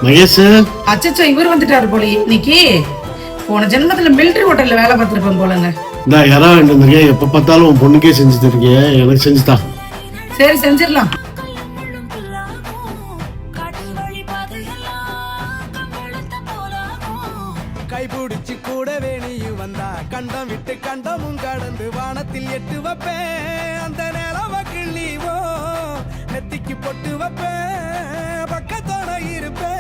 மகேஷ், அச்சச்சோ இவர் வந்துட்டாரு போல இன்னைக்கு. போன ஜென்மத்துல மிலிட்டரி ஹோட்டல்ல வேலை பார்த்திருப்பேன் போலங்க. நான் யாரா இருக்கேன், எப்ப பார்த்தாலும் உன் பொண்ணுக்கே செஞ்சு தருக்கீங்க, எனக்கு செஞ்சுதா. சரி செஞ்சிடலாம். கைபிடிச்சு கூட வேணியும் வந்தா கண்டம் விட்டு கண்டமும் கடந்து வானத்தில் எட்டு வைப்பேன். அந்த நிலவ கிள்ளிவோ நெத்திக்கு பொட்டு வைப்பேன். பக்கத்தோட இருப்பேன்.